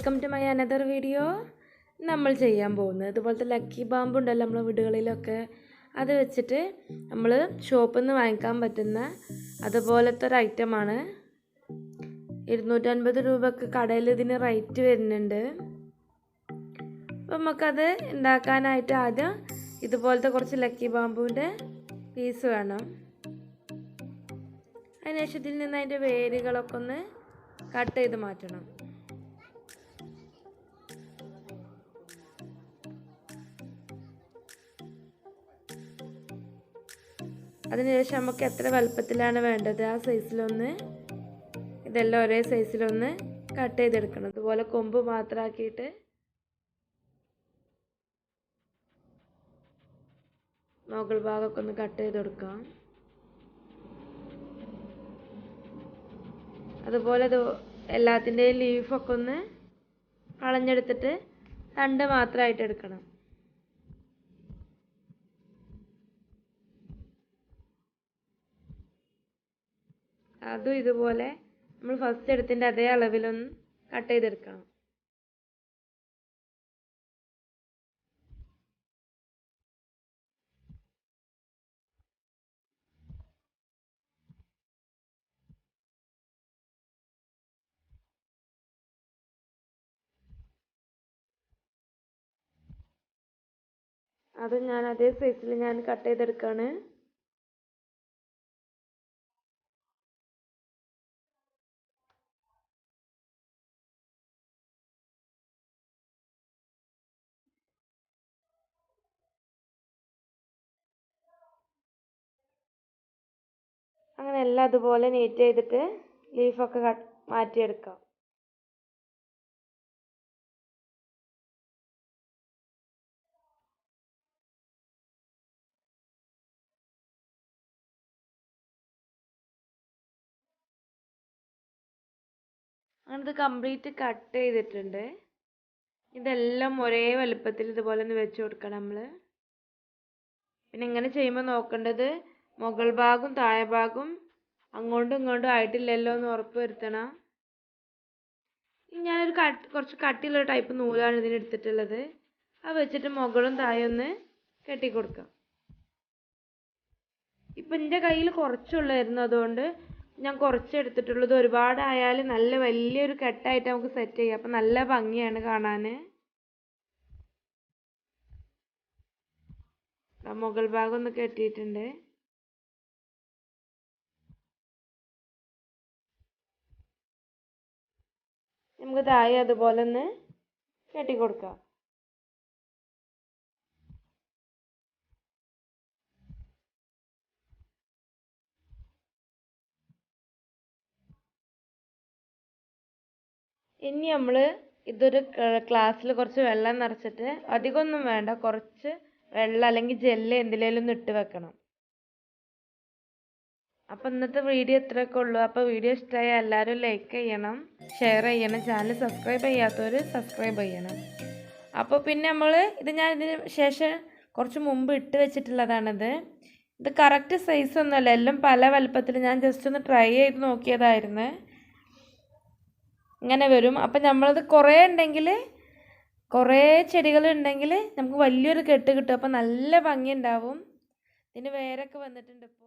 Welcome to my another video. നമ്മൾ ചെയ്യാൻ പോകുന്നത് ഇതുപോലത്തെ ലക്കി ബാമ്പ് ഉണ്ടല്ലോ നമ്മളെ വീടുകളിലൊക്കെ, അത് വെച്ചിട്ട് നമ്മൾ ഷോപ്പിൽ നിന്ന് വാങ്ങിക്കാൻ പറ്റുന്ന അതുപോലത്തെ ഒരു ഐറ്റമാണ്. 250 രൂപക്ക് കടയിൽ ഇതിന് റേറ്റ് വരുന്നുണ്ട്. അപ്പം നമുക്കത് ഉണ്ടാക്കാനായിട്ട് ആദ്യം ഇതുപോലത്തെ കുറച്ച് ലക്കി ബാമ്പുവിൻ്റെ പീസ് വേണം. അതിനുശേഷം ഇതിൽ നിന്ന് അതിൻ്റെ വേരുകളൊക്കെ ഒന്ന് കട്ട് ചെയ്ത് മാറ്റണം. അതിനുശേഷം നമുക്ക് എത്ര വലുപ്പത്തിലാണ് വേണ്ടത് ആ സൈസിലൊന്ന് ഇതെല്ലാം ഒരേ സൈസിലൊന്ന് കട്ട് ചെയ്തെടുക്കണം. അതുപോലെ കൊമ്പ് മാത്രമാക്കിയിട്ട് മുകൾ ഭാഗമൊക്കെ ഒന്ന് കട്ട് ചെയ്ത് കൊടുക്കാം. അതുപോലെ എല്ലാത്തിൻ്റെയും ലീഫൊക്കെ ഒന്ന് കളഞ്ഞെടുത്തിട്ട് തണ്ട് മാത്രമായിട്ട് എടുക്കണം. അതും ഇതുപോലെ നമ്മൾ ഫസ്റ്റ് എടുത്തിൻ്റെ അതേ അളവിലൊന്ന് കട്ട് ചെയ്തെടുക്കണം. അത് ഞാൻ അതേ സൈസിൽ ഞാൻ കട്ട് ചെയ്തെടുക്കുകയാണ്. അങ്ങനെ എല്ലാം അതുപോലെ നീറ്റ് ചെയ്തിട്ട് ലീഫൊക്കെ മാറ്റിയെടുക്കാം. അങ്ങനെ ഇത് കംപ്ലീറ്റ് കട്ട് ചെയ്തിട്ടുണ്ട്. ഇതെല്ലാം ഒരേ വലുപ്പത്തിൽ ഇതുപോലെ ഒന്ന് വെച്ച് കൊടുക്കണം നമ്മൾ. പിന്നെ ഇങ്ങനെ ചെയ്യുമ്പോൾ നോക്കേണ്ടത് മുകൾ ഭാഗവും താഴെ ഭാഗവും അങ്ങോട്ടും ഇങ്ങോട്ടും ആയിട്ടില്ലല്ലോ എന്ന് ഉറപ്പ് വരുത്തണം. ഞാനൊരു കുറച്ച് കട്ടിയുള്ള ടൈപ്പ് നൂലാണ് ഇതിന് എടുത്തിട്ടുള്ളത്. അത് വെച്ചിട്ട് മുകളും താഴെ ഒന്ന് കെട്ടിക്കൊടുക്കാം. ഇപ്പം എൻ്റെ കയ്യിൽ കുറച്ചുള്ളായിരുന്നു, അതുകൊണ്ട് ഞാൻ കുറച്ച് എടുത്തിട്ടുള്ളത്. ഒരുപാടായാലും നല്ല വലിയൊരു കെട്ടായിട്ട് നമുക്ക് സെറ്റ് ചെയ്യാം. അപ്പം നല്ല ഭംഗിയാണ് കാണാൻ. മുകൾ ഭാഗം ഒന്ന് കെട്ടിയിട്ടുണ്ട്. നമുക്ക് താഴെ അതുപോലെ ഒന്ന് കെട്ടിക്കൊടുക്കാം. ഇനി നമ്മൾ ഇതൊരു ഗ്ലാസ്സിൽ കുറച്ച് വെള്ളം നിറച്ചിട്ട്, അധികമൊന്നും വേണ്ട, കുറച്ച് വെള്ളം അല്ലെങ്കിൽ ജെല്ല് എന്തിലേലും ഒന്ന് ഇട്ട് വെക്കണം. അപ്പം ഇന്നത്തെ വീഡിയോ ഇത്രയൊക്കെ ഉള്ളൂ. അപ്പോൾ വീഡിയോ ഇഷ്ടമായ എല്ലാവരും ലൈക്ക് ചെയ്യണം, ഷെയർ ചെയ്യണം, ചാനൽ സബ്സ്ക്രൈബ് ചെയ്യാത്തവർ സബ്സ്ക്രൈബ് ചെയ്യണം. അപ്പോൾ പിന്നെ ഞാൻ ഇതിന് ശേഷം കുറച്ച് മുമ്പ് ഇട്ട് വെച്ചിട്ടുള്ളതാണിത്. ഇത് കറക്റ്റ് സൈസൊന്നുമല്ല, എല്ലാം പല വലുപ്പത്തിൽ. ഞാൻ ജസ്റ്റ് ഒന്ന് ട്രൈ ചെയ്ത് നോക്കിയതായിരുന്നു. ഇങ്ങനെ വരും. അപ്പം നമ്മളത് കുറേ ചെടികളുണ്ടെങ്കിൽ നമുക്ക് വലിയൊരു കെട്ട് കിട്ടും. അപ്പം നല്ല ഭംഗി ഉണ്ടാവും. ഇതിന് വേരൊക്കെ വന്നിട്ടുണ്ട് ഇപ്പോൾ.